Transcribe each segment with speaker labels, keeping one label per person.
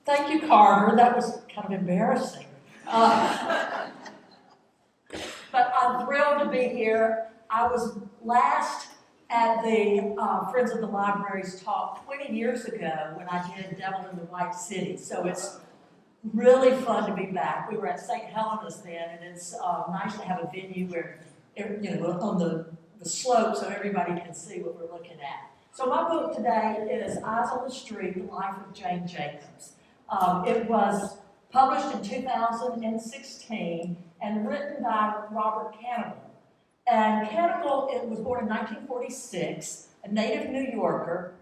Speaker 1: Thank you, Carter. That was kind of embarrassing. But I'm thrilled to be here. I was last at the Friends of the Libraries talk 20 years ago when I did Devil in the White City. So it's really fun to be back. We were at St. Helena's then, and it's nice to have a venue where, on the slope so everybody can see what we're looking at. So my book today is Eyes on the Street, The Life of Jane Jacobs. It was published in 2016 and written by Robert Kanigel. And Kanigel was born in 1946, a native New Yorker.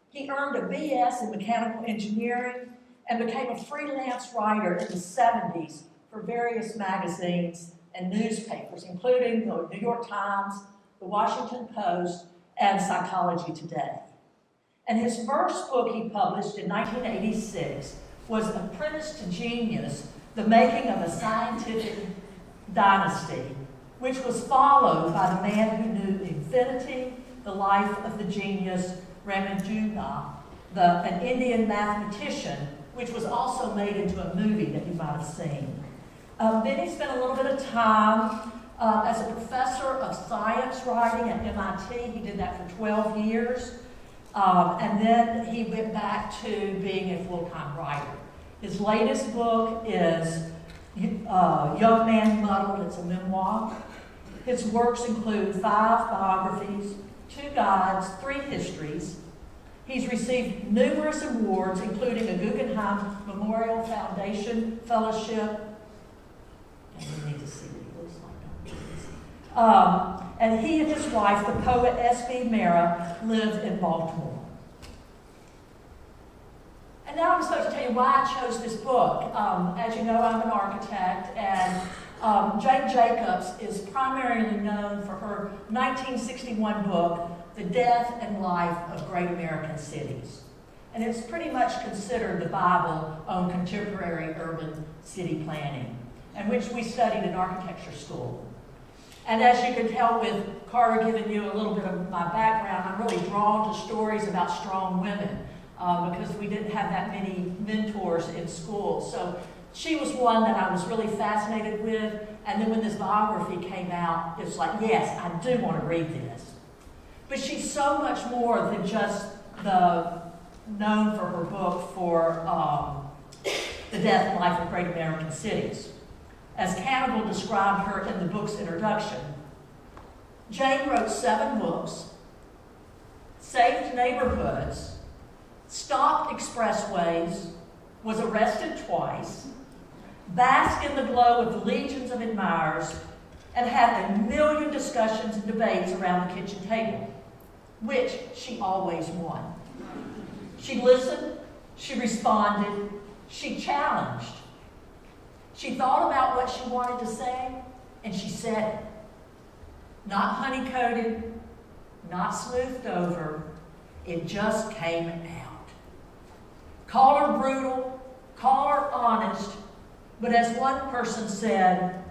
Speaker 1: He earned a BS in mechanical engineering and became a freelance writer in the 70s for various magazines and newspapers, including the New York Times, the Washington Post, and Psychology Today. And his first book he published in 1986 was Apprentice to Genius, The Making of a Scientific Dynasty, which was followed by The Man Who Knew Infinity, The Life of the Genius Ramanuja, an Indian mathematician, which was also made into a movie that you might have seen. Then he spent a little bit of time as a professor of science writing at MIT. He did that for 12 years. And then he went back to being a full-time writer. His latest book is Young Man Muddled. It's a memoir. His works include 5 biographies, 2 guides, 3 histories. He's received numerous awards, including a Guggenheim Memorial Foundation Fellowship. And you need to see what he looks like. And he and his wife, the poet S.B. Mera, live in Baltimore. And now I'm supposed to tell you why I chose this book. As you know, I'm an architect, and Jane Jacobs is primarily known for her 1961 book, The Death and Life of Great American Cities. And it's pretty much considered the Bible on contemporary urban city planning, and which we studied in architecture school. And as you can tell with Carter giving you a little bit of my background, I'm really drawn to stories about strong women because we didn't have that many mentors in school. So she was one that I was really fascinated with. And then when this biography came out, it's like, yes, I do want to read this. But she's so much more than just known for her book for The Death and Life of Great American Cities. As Kanigel described her in the book's introduction, Jane wrote 7 books, saved neighborhoods, stopped expressways, was arrested twice, basked in the glow of legions of admirers, and had a million discussions and debates around the kitchen table, which she always won. She listened, she responded, she challenged. She thought about what she wanted to say, and she said it. Not honey-coated, not smoothed over, it just came out. Call her brutal, call her honest, but as one person said,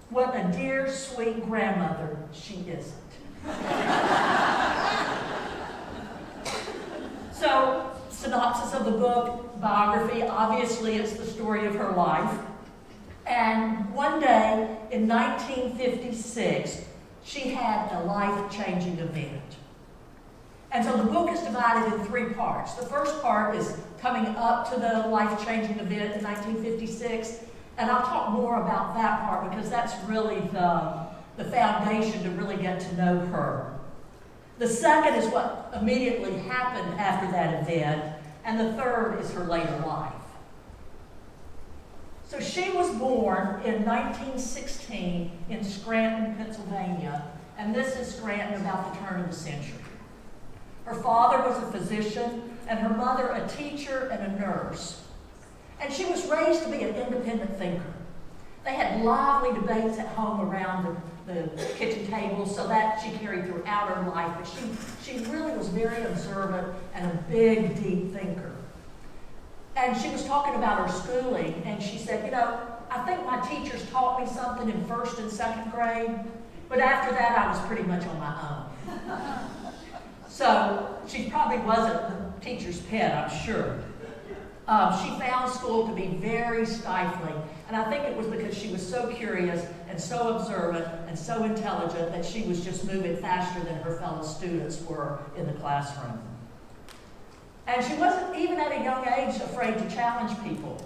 Speaker 1: what a dear, sweet grandmother she isn't. So, synopsis of the book, biography, obviously it's the story of her life. And one day in 1956, she had a life-changing event. And so the book is divided in 3 parts. The first part is coming up to the life-changing event in 1956, and I'll talk more about that part because that's really the foundation to really get to know her. The second is what immediately happened after that event, and the third is her later life. So she was born in 1916 in Scranton, Pennsylvania, and this is Scranton about the turn of the century. Her father was a physician, and her mother a teacher and a nurse. And she was raised to be an independent thinker. They had lively debates at home around the kitchen table, so that she carried throughout her life. But she really was very observant and a big, deep thinker. And she was talking about her schooling, and she said, I think my teachers taught me something in 1st and 2nd grade, but after that I was pretty much on my own. So she probably wasn't the teacher's pet, I'm sure. She found school to be very stifling, and I think it was because she was so curious and so observant and so intelligent that she was just moving faster than her fellow students were in the classroom. And she wasn't, even at a young age, afraid to challenge people.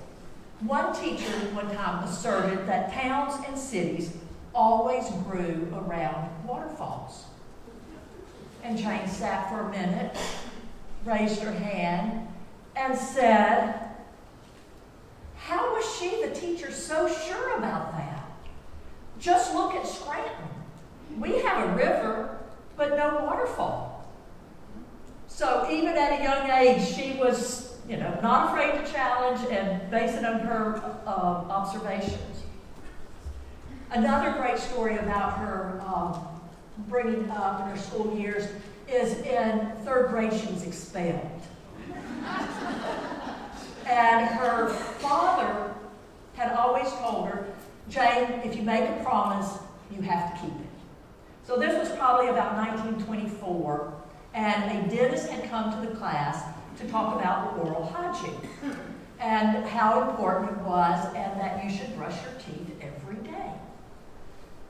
Speaker 1: One teacher one time asserted that towns and cities always grew around waterfalls. And Jane sat for a minute, raised her hand, and said, how was she, the teacher, so sure about that? Just look at Scranton. We have a river, but no waterfall. So even at a young age, she was, not afraid to challenge and base it on her observations. Another great story about her bringing up in her school years is in third grade she was expelled. And her father had always told her, Jane, if you make a promise, you have to keep it. So this was probably about 1924, and a dentist had come to the class to talk about oral hygiene and how important it was and that you should brush your teeth every day.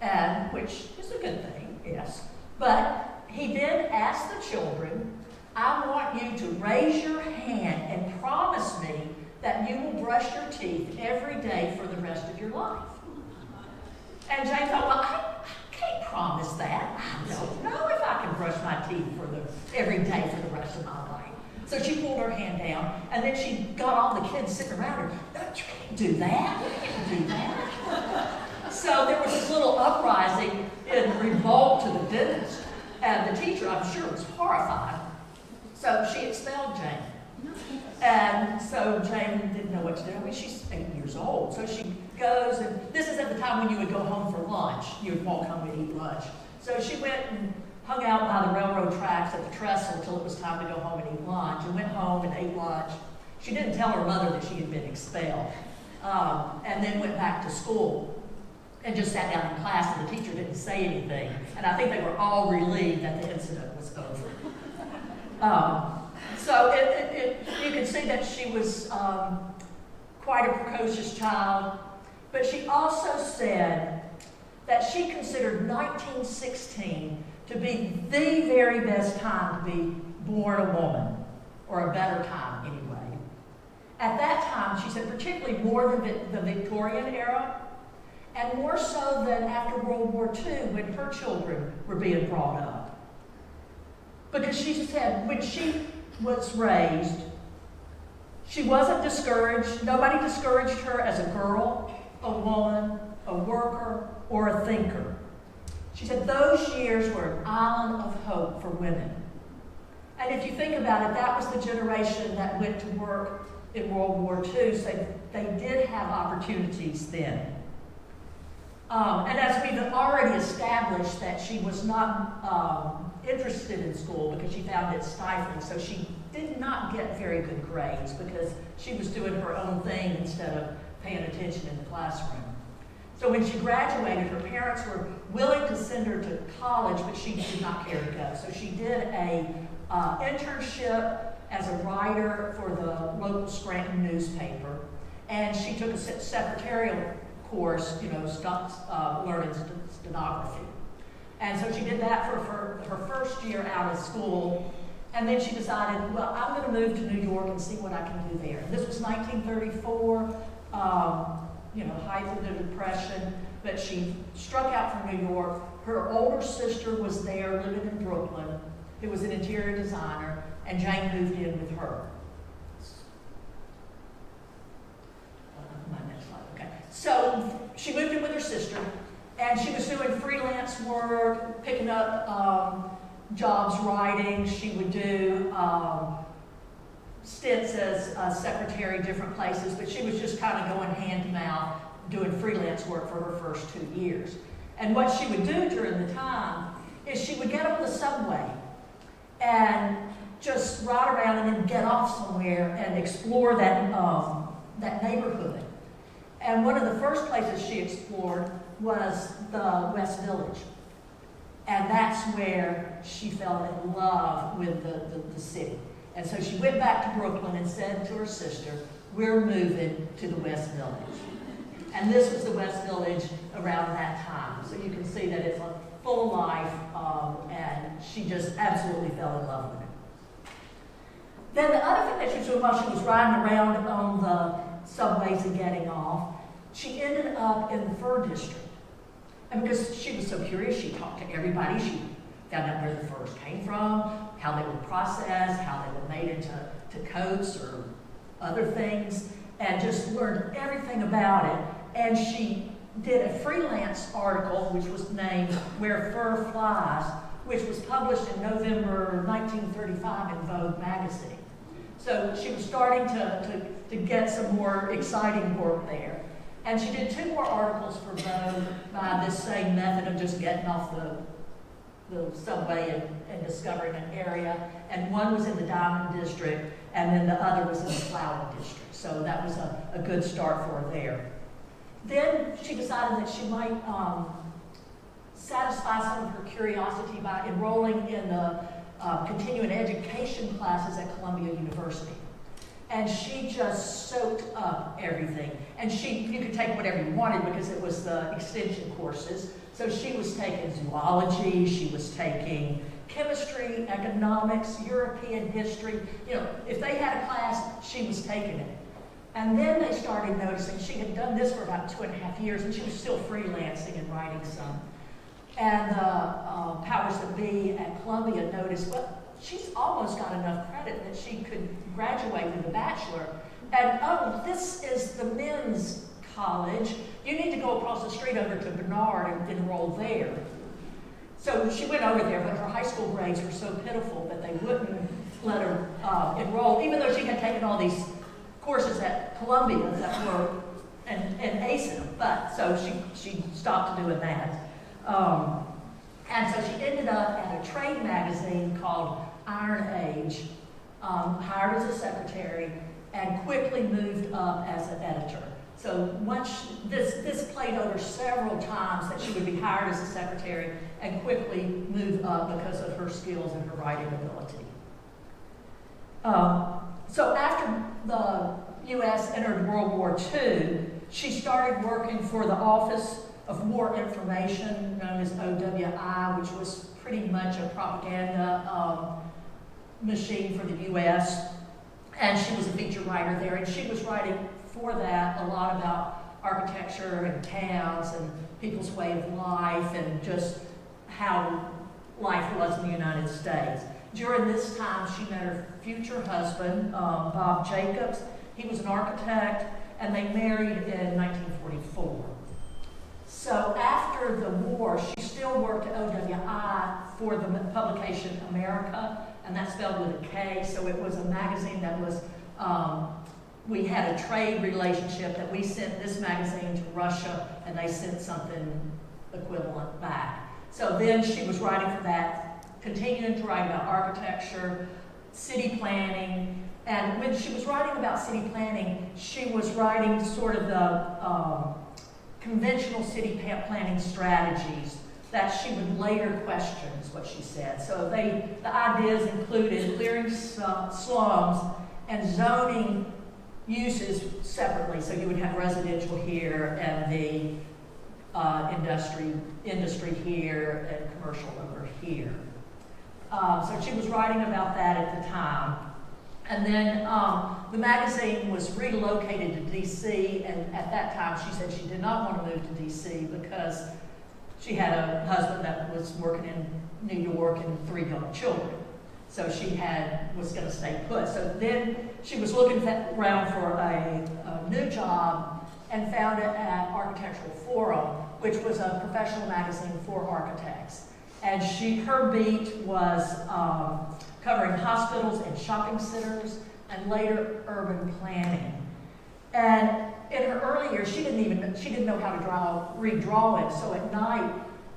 Speaker 1: And which is a good thing, yes. But he did ask the children, I want you to raise your hand and promise me that you will brush your teeth every day for the rest of your life. And Jane thought, well, I can't promise that. I don't know if I can brush my teeth every day for the rest of my life. So she pulled her hand down, and then she got all the kids sitting around her. No, you can't do that. You can't do that. So there was this little uprising in revolt to the dentist. And the teacher, I'm sure, was horrified. So she expelled Jane. And so Jane didn't know what to do. I mean, she's 8 years old. So she goes, and this is at the time when you would go home for lunch. You would walk home and eat lunch. So she went and hung out by the railroad tracks at the trestle until it was time to go home and eat lunch, and went home and ate lunch. She didn't tell her mother that she had been expelled. And then went back to school and just sat down in class, and the teacher didn't say anything. And I think they were all relieved that the incident was over. So you can see that she was quite a precocious child, but she also said that she considered 1916 to be the very best time to be born a woman, or a better time anyway. At that time, she said, particularly more than the Victorian era, and more so than after World War II when her children were being brought up. Because she said when she was raised, she wasn't discouraged. Nobody discouraged her as a girl, a woman, a worker, or a thinker. She said those years were an island of hope for women. And if you think about it, that was the generation that went to work in World War II, so they did have opportunities then. And as we've already established that she was not interested in school because she found it stifling, so she did not get very good grades because she was doing her own thing instead of paying attention in the classroom. So when she graduated, her parents were willing to send her to college, but she did not care to go. So she did a internship as a writer for the local Scranton newspaper, and she took a secretarial course, learning stenography. And so she did that for her first year out of school, and then she decided, well, I'm going to move to New York and see what I can do there. This was 1934, height of the Depression, but she struck out from New York. Her older sister was there, living in Brooklyn, who was an interior designer, and Jane moved in with her. So she moved in with her sister, and she was doing freelance work, picking up jobs writing. She would do stints as a secretary different places, but she was just kind of going hand to mouth, doing freelance work for her first 2 years. And what she would do during the time is she would get on the subway and just ride around and then get off somewhere and explore that neighborhood. And one of the first places she explored was the West Village. And that's where she fell in love with the city. And so she went back to Brooklyn and said to her sister, we're moving to the West Village. And this was the West Village around that time. So you can see that it's full of life, and she just absolutely fell in love with it. Then the other thing that she was doing while she was riding around on the subways and getting off, she ended up in the fur district. And because she was so curious, she talked to everybody. She found out where the furs came from, how they were processed, how they were made into coats or other things, and just learned everything about it. And she did a freelance article, which was named Where Fur Flies, which was published in November 1935 in Vogue magazine. So she was starting to get some more exciting work there. And she did 2 more articles for Vogue by this same method of just getting off the subway and discovering an area. And one was in the Diamond District, and then the other was in the Flower District. So that was a good start for her there. Then she decided that she might satisfy some of her curiosity by enrolling in the continuing education classes at Columbia University. And she just soaked up everything. And you could take whatever you wanted because it was the extension courses. So she was taking zoology, she was taking chemistry, economics, European history. You know, if they had a class, she was taking it. And then they started noticing she had done this for about 2.5 years, and she was still freelancing and writing some. And the powers that be at Columbia noticed, well, she's almost got enough credit that she could graduate with a bachelor. And oh, this is the men's college. You need to go across the street over to Bernard and enroll there. So she went over there, but her high school grades were so pitiful that they wouldn't let her enroll, even though she had taken all these courses at Columbia that were and aced them. But so she stopped doing that. And so she ended up at a trade magazine called Iron Age, hired as a secretary, and quickly moved up as an editor. So once this played over several times that she would be hired as a secretary and quickly move up because of her skills and her writing ability. So after the U.S. entered World War II, she started working for the Office of War Information, known as OWI, which was pretty much a propaganda machine for the U.S. And she was a feature writer there, and she was writing for that a lot about architecture and towns and people's way of life and just how life was in the United States. During this time, she met her future husband, Bob Jacobs. He was an architect, and they married in 1944. So after the war, she still worked at OWI for the publication America, and that's spelled with a K, so it was a magazine that was, we had a trade relationship that we sent this magazine to Russia, and they sent something equivalent back. So then she was writing for that, continuing to write about architecture, city planning, and when she was writing about city planning, she was writing sort of the conventional city planning strategies that she would later question, is what she said. So the ideas included clearing slums and zoning uses separately. So you would have residential here and the industry here and commercial over here. So she was writing about that at the time. And then the magazine was relocated to D.C., and at that time she said she did not want to move to D.C. because she had a husband that was working in New York and 3 young children. So she was going to stay put. So then she was looking around for a new job and found it at Architectural Forum, which was a professional magazine for architects. And her beat was covering hospitals and shopping centers, and later urban planning. And in her early years, she didn't know how to read drawings. So at night,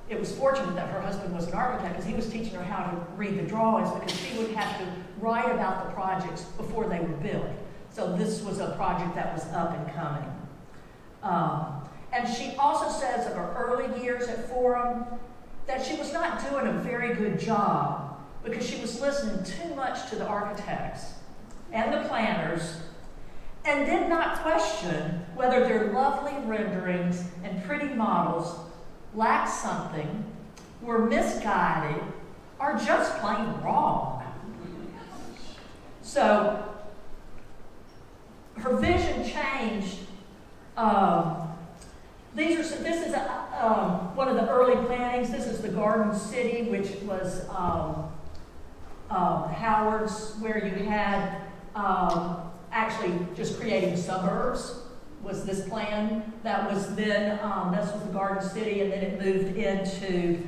Speaker 1: it was fortunate that her husband was an architect, because he was teaching her how to read the drawings, because she would have to write about the projects before they were built. So this was a project that was up and coming. And she also says of her early years at Forum that she was not doing a very good job, because she was listening too much to the architects and the planners and did not question whether their lovely renderings and pretty models lacked something, were misguided, or just plain wrong. So her vision changed. This is one of the early plannings. This is the Garden City, which was Howard's, where you had actually just creating suburbs. Was this plan? That was then, this was the Garden City, and then it moved into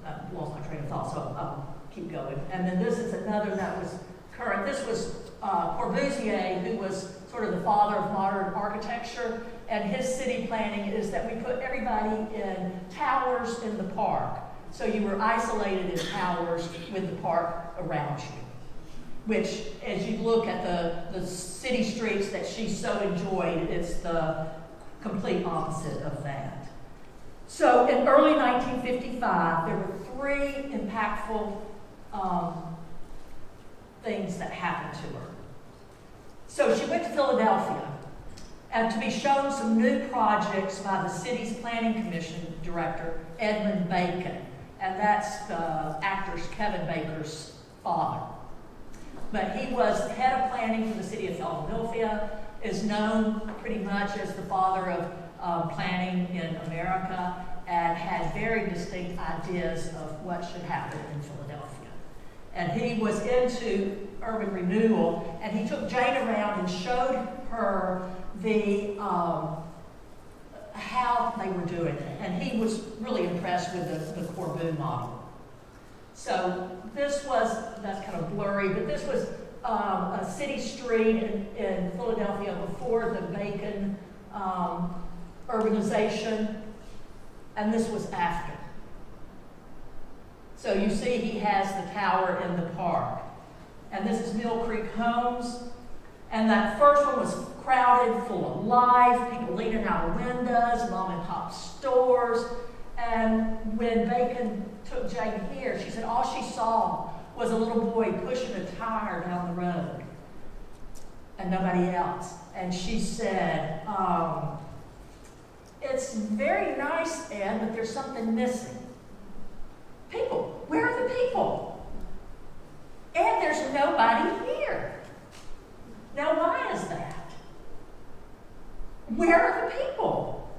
Speaker 1: I lost my train of thought, so I'll keep going. And then this is another that was current. This was Corbusier, who was sort of the father of modern architecture, and his city planning is that we put everybody in towers in the park. So you were isolated in towers with the park around you, which, as you look at the city streets that she so enjoyed, it's the complete opposite of that. So in early 1955, there were three impactful things that happened to her. So she went to Philadelphia and to be shown some new projects by the city's planning commission director, Edmund Bacon. And that's the actor Kevin Baker's father. But he was head of planning for the city of Philadelphia, is known pretty much as the father of planning in America, and had very distinct ideas of what should happen in Philadelphia. And he was into urban renewal, and he took Jane around and showed her the how they were doing it. And he was really impressed with the Corbu model. So this was, that's kind of blurry, but this was a city street in Philadelphia before the Bacon urbanization, and this was after. So you see he has the tower in the park. And this is Mill Creek Homes. And that first one was crowded, full of life, people leaning out of windows, mom and pop stores. And when Bacon took Jane here, she said all she saw was a little boy pushing a tire down the road and nobody else. And she said, it's very nice, Ed, but there's something missing. People. Where are the people? And there's nobody here. Now, why is that? Where are the people?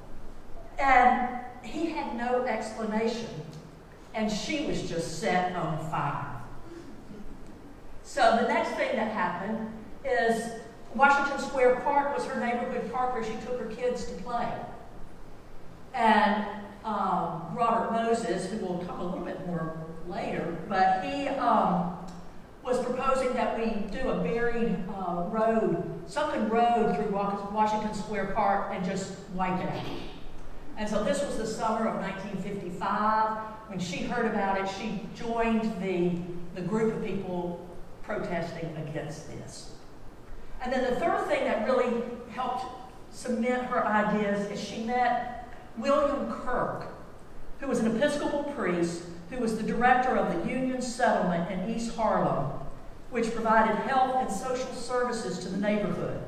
Speaker 1: And he had no explanation. And she was just set on fire. So the next thing that happened is Washington Square Park was her neighborhood park where she took her kids to play. And Robert Moses, who will talk a little bit more later, but he was proposing that we do a buried sunken road through Washington Square Park and just wipe it out. And so this was the summer of 1955. When she heard about it, she joined the group of people protesting against this. And then the third thing that really helped cement her ideas is she met William Kirk, who was an Episcopal priest, who was the director of the Union Settlement in East Harlem, which provided health and social services to the neighborhood.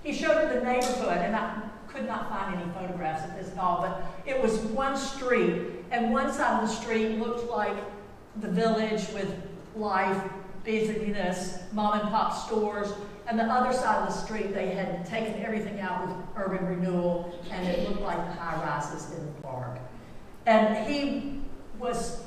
Speaker 1: He showed her the neighborhood, and I could not find any photographs of this at all, but it was one street, and one side of the street looked like the village with life, busyness, mom and pop stores, and the other side of the street, they had taken everything out with urban renewal, and it looked like the high rises in the park. And he was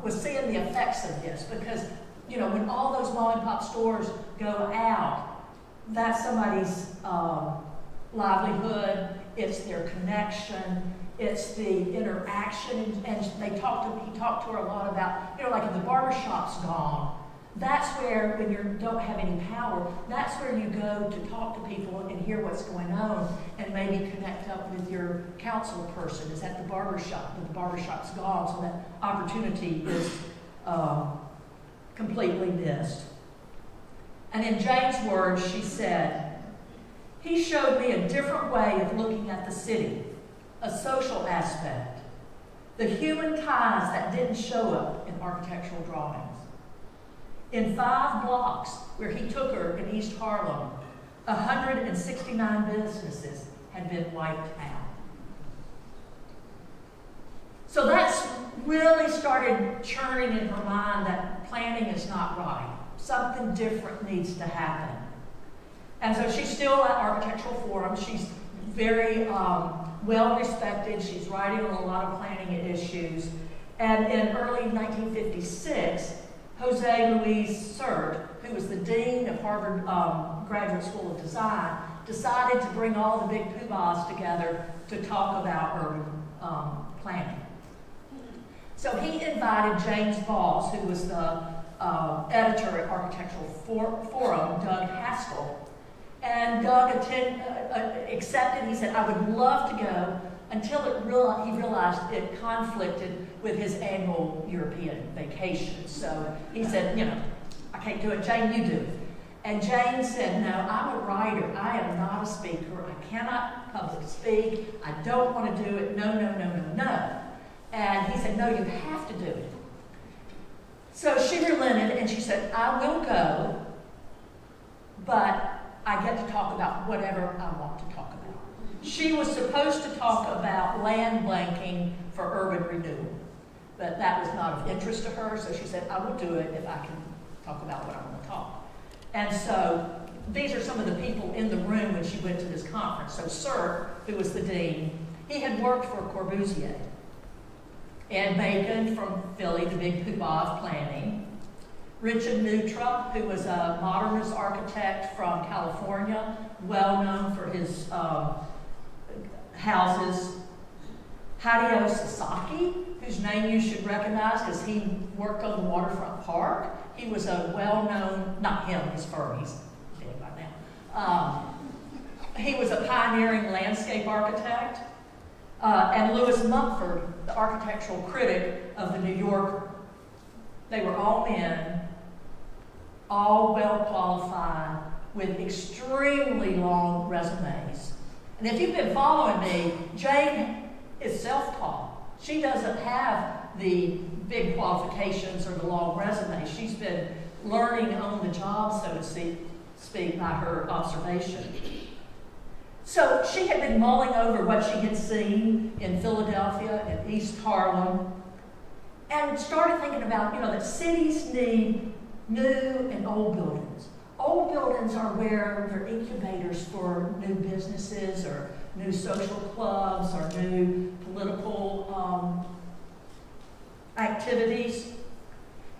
Speaker 1: was seeing the effects of this, because, you know, when all those mom and pop stores go out, that's somebody's livelihood, it's their connection, it's the interaction, and he talked to her a lot about, you know, like if the barbershop's gone, that's where, when you don't have any power, that's where you go to talk to people and hear what's going on and maybe connect up with your council person is at the barbershop, but the barbershop's gone, so that opportunity is completely missed. And in Jane's words, she said, "He showed me a different way of looking at the city. a social aspect, the human ties that didn't show up in architectural drawings. In 5 blocks where he took her in East Harlem, 169 businesses had been wiped out. So that's really started churning in her mind that planning is not right. Something different needs to happen. And so she's still at architectural forums. She's very well respected. She's writing on a lot of planning issues. And in early 1956, Jose Luis Sert, who was the dean of Harvard Graduate School of Design, decided to bring all the big poobahs together to talk about urban planning. So he invited James Voss, who was the editor at Architectural Forum, Doug Haskell, and Doug accepted. He said, "I would love to go," until he realized it conflicted with his annual European vacation. So he said, "I can't do it. Jane, you do it." And Jane said, "No, I'm a writer. I am not a speaker. I cannot public speak. I don't want to do it. No, no, no, no, no." And he said, "No, you have to do it." So she relented and she said, "I will go, but I get to talk about whatever I want to talk about." She was supposed to talk about land banking for urban renewal, but that was not of interest to her, so she said, "I will do it if I can talk about what I want to talk." And so these are some of the people in the room when she went to this conference. So Sir, who was the dean, he had worked for Corbusier. Ed Bacon from Philly, the big poobah of planning. Richard Neutra, who was a modernist architect from California, well known for his houses. Hideo Sasaki, whose name you should recognize because he worked on the Waterfront Park. He was a well-known, not him, his firm, he's dead by now. He was a pioneering landscape architect. And Louis Mumford, the architectural critic of the New Yorker. They were all men, all well qualified, with extremely long resumes. And if you've been following me, Jane is self-taught. She doesn't have the big qualifications or the long resume. She's been learning on the job, so to speak, by her observation. So she had been mulling over what she had seen in Philadelphia and East Harlem and started thinking about, that cities need new and old buildings. Old buildings are where they're incubators for new businesses or new social clubs or new political activities.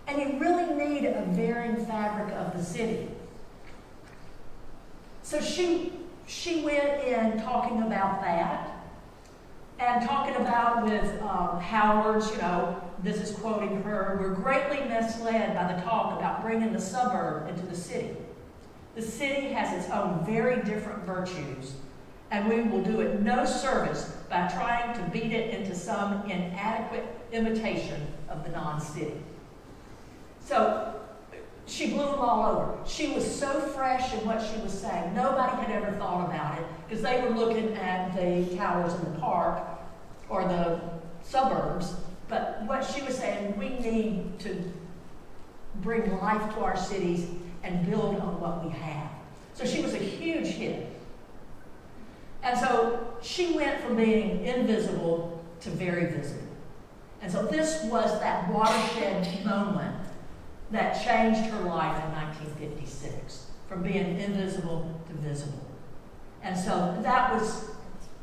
Speaker 1: And you really need a varying fabric of the city. So she went in talking about that and talking about with Howard's, this is quoting her, "We're greatly misled by the talk about bringing the suburb into the city. The city has its own very different virtues, and we will do it no service by trying to beat it into some inadequate imitation of the non-city." So she blew them all over. She was so fresh in what she was saying. Nobody had ever thought about it because they were looking at the towers in the park or the suburbs. But what she was saying, we need to bring life to our cities and build on what we have. So she was a huge hit. And so she went from being invisible to very visible. And so this was that watershed moment that changed her life in 1956, from being invisible to visible. And so that was,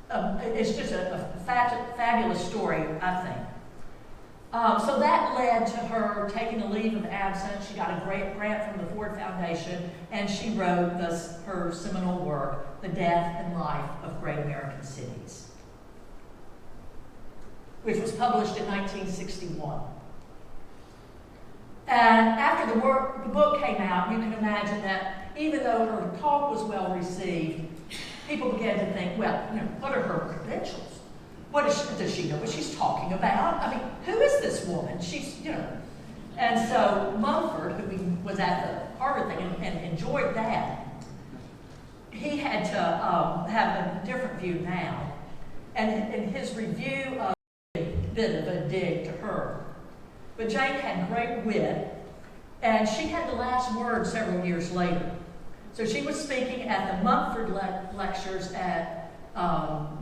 Speaker 1: it's just a fabulous story, I think. So that led to her taking a leave of absence. She got a great grant from the Ford Foundation, and she wrote her seminal work, The Death and Life of Great American Cities, which was published in 1961. And after the book came out, you can imagine that even though her talk was well received, people began to think, well, what are her credentials? Does she know what she's talking about? I mean, who is this woman? She's, And so Mumford, who was at the Harvard thing and enjoyed that, he had to have a different view now. And in his review of a bit of a dig to her. But Jane had great wit, and she had the last word several years later. So she was speaking at the Mumford lectures at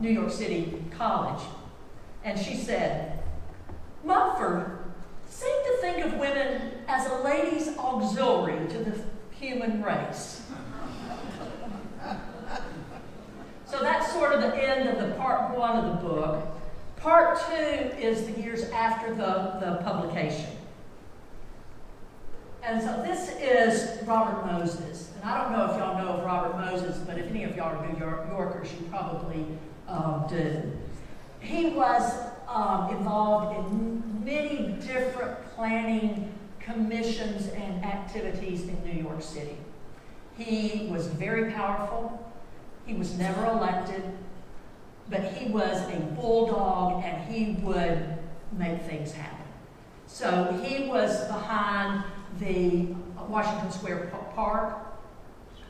Speaker 1: New York City College, and she said, "Mumford seemed to think of women as a ladies' auxiliary to the human race." So that's sort of the end of the part one of the book. Part two is the years after the publication. And so this is Robert Moses. And I don't know if y'all know of Robert Moses, but if any of y'all are New Yorkers, you probably do. He was involved in many different planning commissions and activities in New York City. He was very powerful. He was never elected, but he was a bulldog and he would make things happen. So he was behind the Washington Square Park,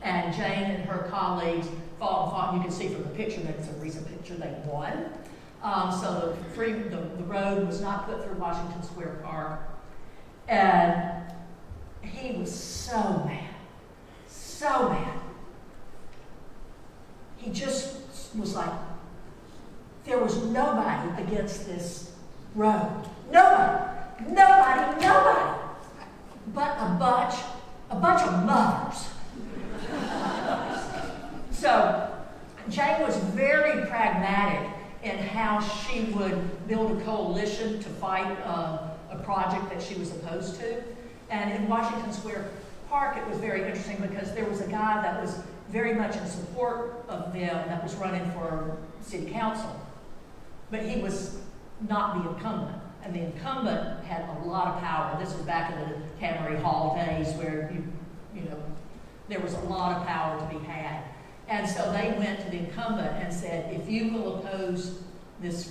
Speaker 1: and Jane and her colleagues fought and fought. You can see from the picture that it's a recent picture, they won. So the road was not put through Washington Square Park. And he was so mad, so mad. He just was like, there was nobody against this road. Nobody, but a bunch of mothers. So Jane was very pragmatic in how she would build a coalition to fight a project that she was opposed to. And in Washington Square Park, it was very interesting because there was a guy that was very much in support of them that was running for city council. But he was not the incumbent. And the incumbent had a lot of power. This was back in the Tannery Hall days where you know there was a lot of power to be had. And so they went to the incumbent and said, if you will oppose this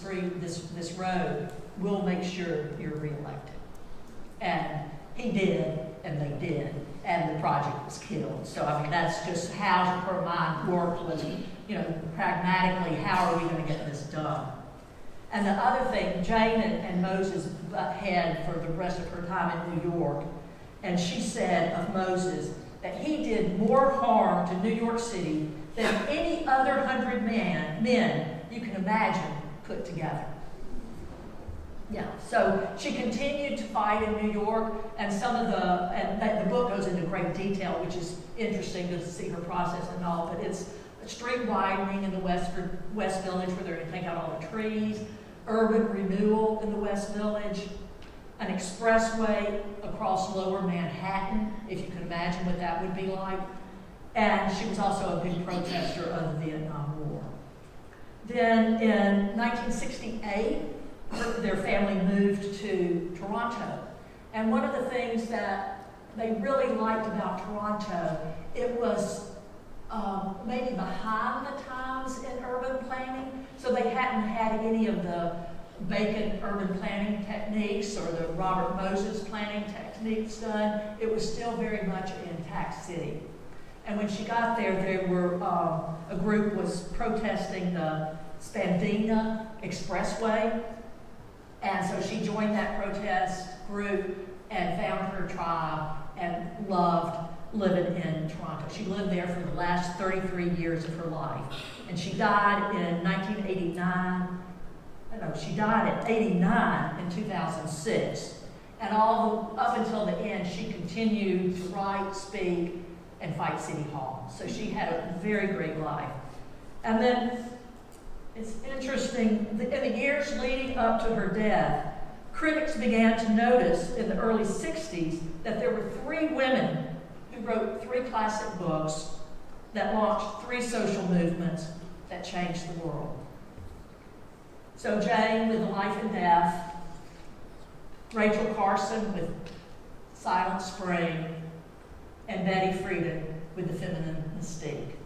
Speaker 1: road, we'll make sure you're reelected. And he did, and they did, and the project was killed. So I mean, that's just how her mind worked, was, pragmatically, how are we going to get this done? And the other thing, Jane and Moses had for the rest of her time in New York, and she said of Moses that he did more harm to New York City than any other 100 men you can imagine put together. Yeah, so she continued to fight in New York, and the book goes into great detail, which is interesting to see her process and all, but it's a street widening in the West Village where they're going to take out all the trees, urban renewal in the West Village, an expressway across lower Manhattan, if you can imagine what that would be like. And she was also a big protester of the Vietnam War. Then in 1968, their family moved to Toronto. And one of the things that they really liked about Toronto, it was maybe behind the times in urban planning. So they hadn't had any of the Bacon urban planning techniques or the Robert Moses planning techniques done. It was still very much an intact city. And when she got there were a group was protesting the Spandina Expressway. And so she joined that protest group and found her tribe and loved living in Toronto. She lived there for the last 33 years of her life. And she died in 1989. She died at 89 in 2006. And up until the end, she continued to write, speak, and fight City Hall. So she had a very great life. And then it's interesting, in the years leading up to her death, critics began to notice in the early 60s that there were 3 women who wrote 3 classic books that launched 3 social movements that changed the world. So Jane with The Life and Death, Rachel Carson with Silent Spring, and Betty Friedan with The Feminine Mystique.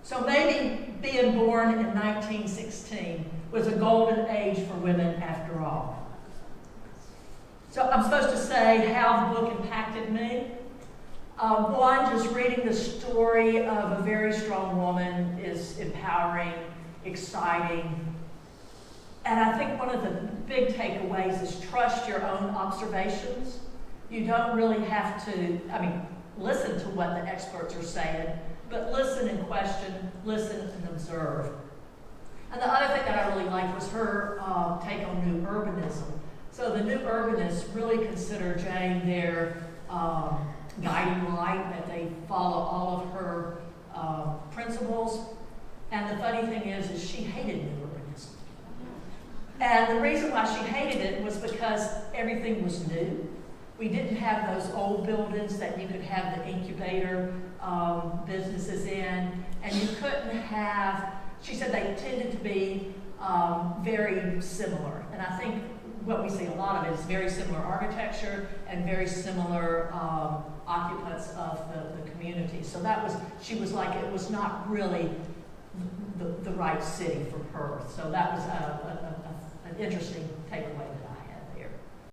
Speaker 1: So maybe being born in 1916 was a golden age for women after all. So I'm supposed to say how the book impacted me. One, just reading the story of a very strong woman is empowering, exciting, And I think one of the big takeaways is trust your own observations. You don't really have to, listen to what the experts are saying, but listen and question, listen and observe. And the other thing that I really liked was her take on new urbanism. So the new urbanists really consider Jane their guiding light, that they follow all of her principles. And the funny thing is she hated new urbanism. And the reason why she hated it was because everything was new. We didn't have those old buildings that you could have the incubator businesses in, and you couldn't have, she said they tended to be very similar. And I think what we see a lot of it is very similar architecture and very similar occupants of the community. So that was, she was like, it was not really the right city for Perth. So that was an interesting takeaway.